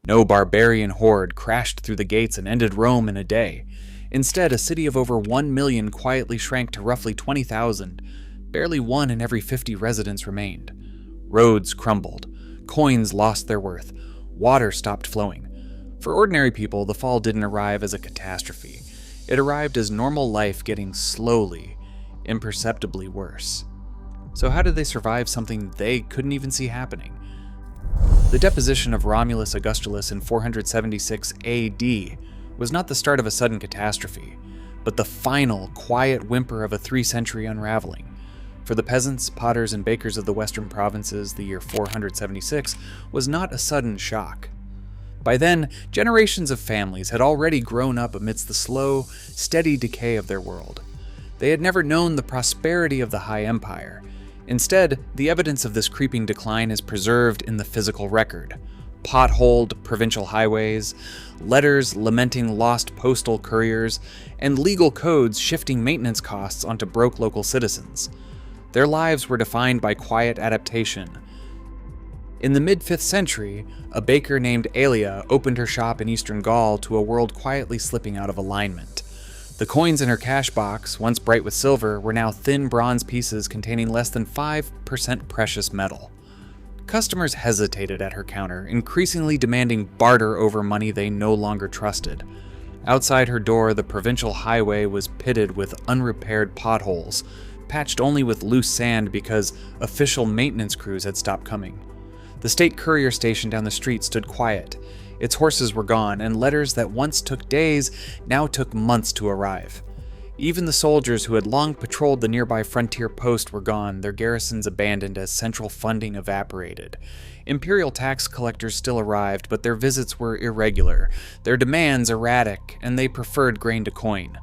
No barbarian horde crashed through the gates and ended Rome in a day. Instead, a city of over 1 million quietly shrank to roughly 20,000. Barely 1 in every 50 residents remained. Roads crumbled. Coins lost their worth. Water stopped flowing. For ordinary people, the fall didn't arrive as a catastrophe. It arrived as normal life getting slowly, imperceptibly worse. So how did they survive something they couldn't even see happening? The deposition of Romulus Augustulus in 476 AD was not the start of a sudden catastrophe, but the final, quiet whimper of a 3-century unraveling. For the peasants, potters, and bakers of the western provinces, the year 476 was not a sudden shock. By then, generations of families had already grown up amidst the slow, steady decay of their world. They had never known the prosperity of the High Empire. Instead, the evidence of this creeping decline is preserved in the physical record. Potholed provincial highways, letters lamenting lost postal couriers, and legal codes shifting maintenance costs onto broke local citizens. Their lives were defined by quiet adaptation. In the mid-5th century, a baker named Aelia opened her shop in eastern Gaul to a world quietly slipping out of alignment. The coins in her cash box, once bright with silver, were now thin bronze pieces containing less than 5% precious metal. Customers hesitated at her counter, increasingly demanding barter over money they no longer trusted. Outside her door, the provincial highway was pitted with unrepaired potholes, patched only with loose sand because official maintenance crews had stopped coming. The state courier station down the street stood quiet. Its horses were gone, and letters that once took days now took months to arrive. Even the soldiers who had long patrolled the nearby frontier post were gone, their garrisons abandoned as central funding evaporated. Imperial tax collectors still arrived, but their visits were irregular, their demands erratic, and they preferred grain to coin.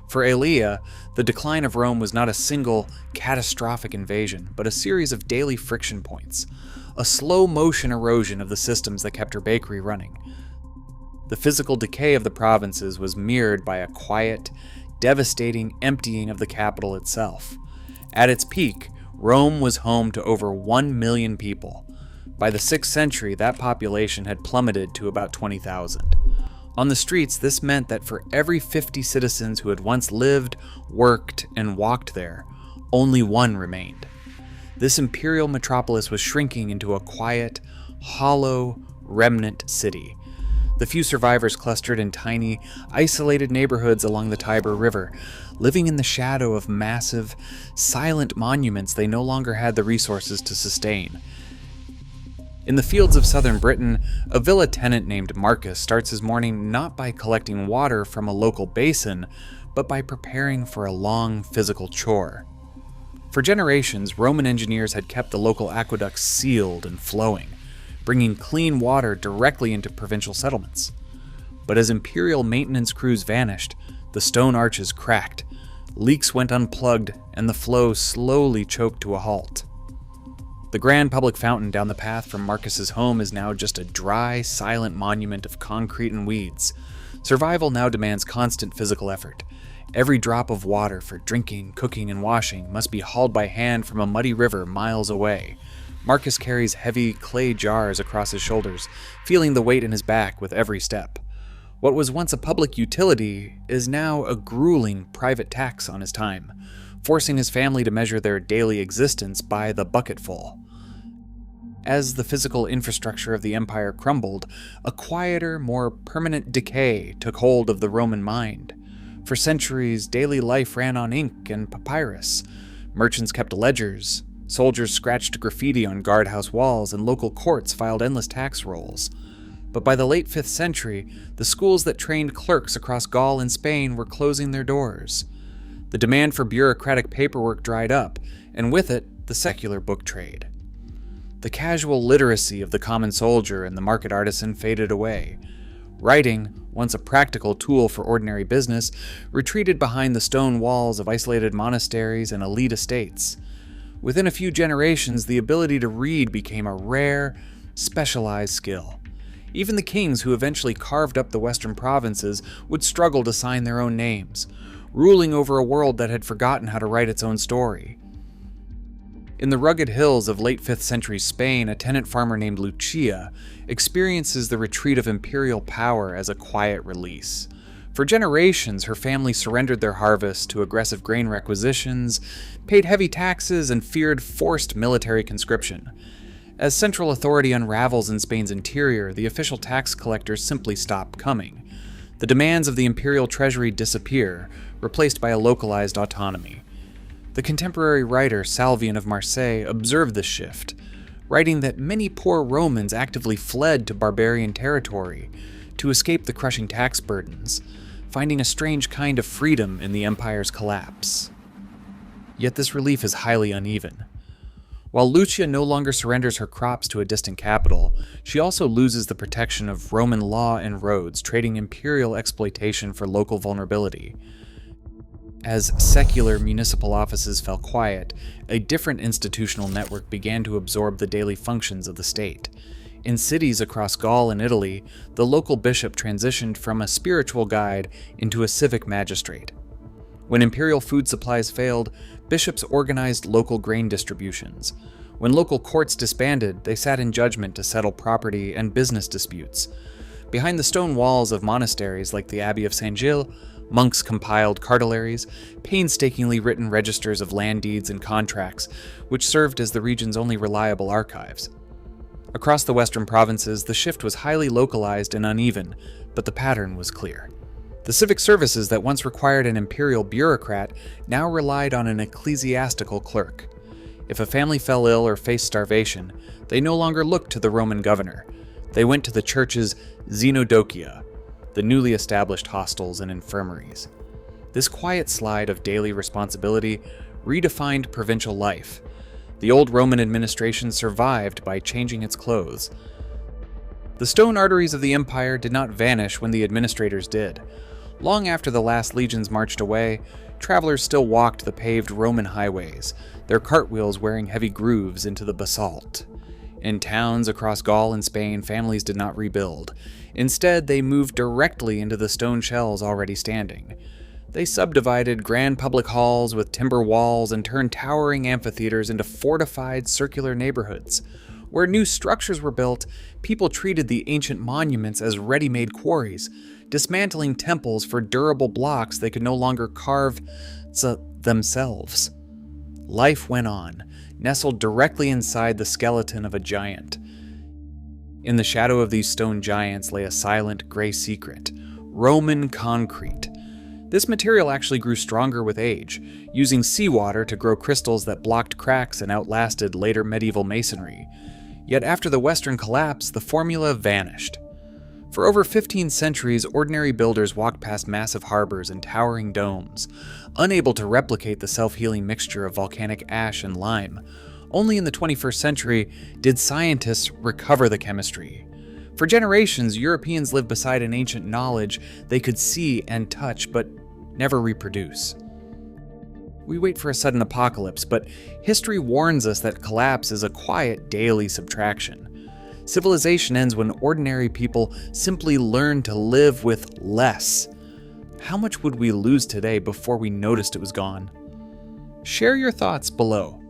For Aelia, the decline of Rome was not a single, catastrophic invasion, but a series of daily friction points, a slow-motion erosion of the systems that kept her bakery running. The physical decay of the provinces was mirrored by a quiet, devastating emptying of the capital itself. At its peak, Rome was home to over 1 million people. By the 6th century, that population had plummeted to about 20,000. On the streets, this meant that for every 50 citizens who had once lived, worked, and walked there, only 1 remained. This imperial metropolis was shrinking into a quiet, hollow, remnant city. The few survivors clustered in tiny, isolated neighborhoods along the Tiber River, living in the shadow of massive, silent monuments they no longer had the resources to sustain. In the fields of southern Britain, a villa tenant named Marcus starts his morning not by collecting water from a local basin, but by preparing for a long physical chore. For generations, Roman engineers had kept the local aqueducts sealed and flowing, bringing clean water directly into provincial settlements. But as imperial maintenance crews vanished, the stone arches cracked, leaks went unplugged, and the flow slowly choked to a halt. The grand public fountain down the path from Marcus's home is now just a dry, silent monument of concrete and weeds. Survival now demands constant physical effort. Every drop of water for drinking, cooking, and washing must be hauled by hand from a muddy river miles away. Marcus carries heavy clay jars across his shoulders, feeling the weight in his back with every step. What was once a public utility is now a grueling private tax on his time, forcing his family to measure their daily existence by the bucketful. As the physical infrastructure of the empire crumbled, a quieter, more permanent decay took hold of the Roman mind. For centuries, daily life ran on ink and papyrus. Merchants kept ledgers, soldiers scratched graffiti on guardhouse walls, and local courts filed endless tax rolls. But by the late 5th century, the schools that trained clerks across Gaul and Spain were closing their doors. The demand for bureaucratic paperwork dried up, and with it, the secular book trade. The casual literacy of the common soldier and the market artisan faded away. Writing, once a practical tool for ordinary business, retreated behind the stone walls of isolated monasteries and elite estates. Within a few generations, the ability to read became a rare, specialized skill. Even the kings who eventually carved up the western provinces would struggle to sign their own names, ruling over a world that had forgotten how to write its own story. In the rugged hills of late 5th century Spain, a tenant farmer named Lucia experiences the retreat of imperial power as a quiet release. For generations, her family surrendered their harvest to aggressive grain requisitions, paid heavy taxes, and feared forced military conscription. As central authority unravels in Spain's interior, the official tax collectors simply stop coming. The demands of the imperial treasury disappear, replaced by a localized autonomy. The contemporary writer Salvian of Marseille observed this shift, writing that many poor Romans actively fled to barbarian territory to escape the crushing tax burdens, finding a strange kind of freedom in the empire's collapse. Yet this relief is highly uneven. While Lucia no longer surrenders her crops to a distant capital, she also loses the protection of Roman law and roads, trading imperial exploitation for local vulnerability. As secular municipal offices fell quiet, a different institutional network began to absorb the daily functions of the state. In cities across Gaul and Italy, the local bishop transitioned from a spiritual guide into a civic magistrate. When imperial food supplies failed, bishops organized local grain distributions. When local courts disbanded, they sat in judgment to settle property and business disputes. Behind the stone walls of monasteries like the Abbey of St. Gilles, monks compiled cartularies, painstakingly written registers of land deeds and contracts, which served as the region's only reliable archives. Across the western provinces, the shift was highly localized and uneven, but the pattern was clear. The civic services that once required an imperial bureaucrat now relied on an ecclesiastical clerk. If a family fell ill or faced starvation, they no longer looked to the Roman governor. They went to the church's xenodochia, the newly established hostels and infirmaries. This quiet slide of daily responsibility redefined provincial life. The old Roman administration survived by changing its clothes. The stone arteries of the empire did not vanish when the administrators did. Long after the last legions marched away, travelers still walked the paved Roman highways, their cartwheels wearing heavy grooves into the basalt. In towns across Gaul and Spain, families did not rebuild. Instead, they moved directly into the stone shells already standing. They subdivided grand public halls with timber walls and turned towering amphitheaters into fortified circular neighborhoods. Where new structures were built, people treated the ancient monuments as ready-made quarries, dismantling temples for durable blocks they could no longer carve themselves. Life went on, nestled directly inside the skeleton of a giant. In the shadow of these stone giants lay a silent, gray secret: Roman concrete. This material actually grew stronger with age, using seawater to grow crystals that blocked cracks and outlasted later medieval masonry. Yet after the Western collapse, the formula vanished. For over 15 centuries, ordinary builders walked past massive harbors and towering domes, unable to replicate the self-healing mixture of volcanic ash and lime. Only in the 21st century did scientists recover the chemistry. For generations, Europeans lived beside an ancient knowledge they could see and touch, but never reproduce. We wait for a sudden apocalypse, but history warns us that collapse is a quiet daily subtraction. Civilization ends when ordinary people simply learn to live with less. How much would we lose today before we noticed it was gone? Share your thoughts below.